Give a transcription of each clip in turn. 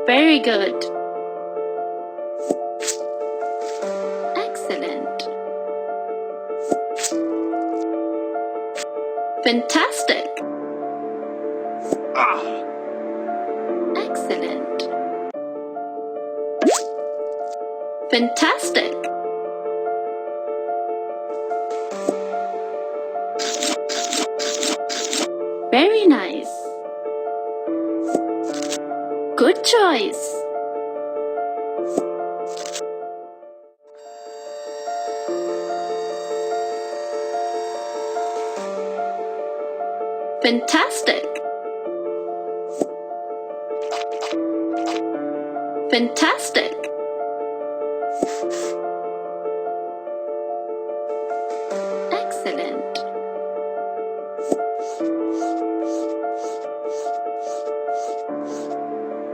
Very good. Excellent. Fantastic. Excellent. Fantastic. Very nice. Good choice. Fantastic. Fantastic. Excellent.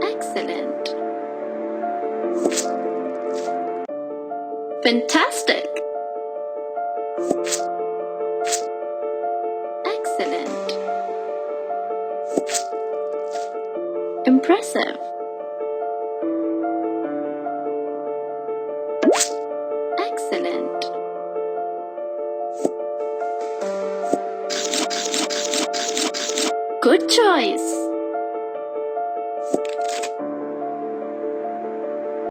Excellent. Fantastic. Excellent. Impressive. Excellent. Good choice.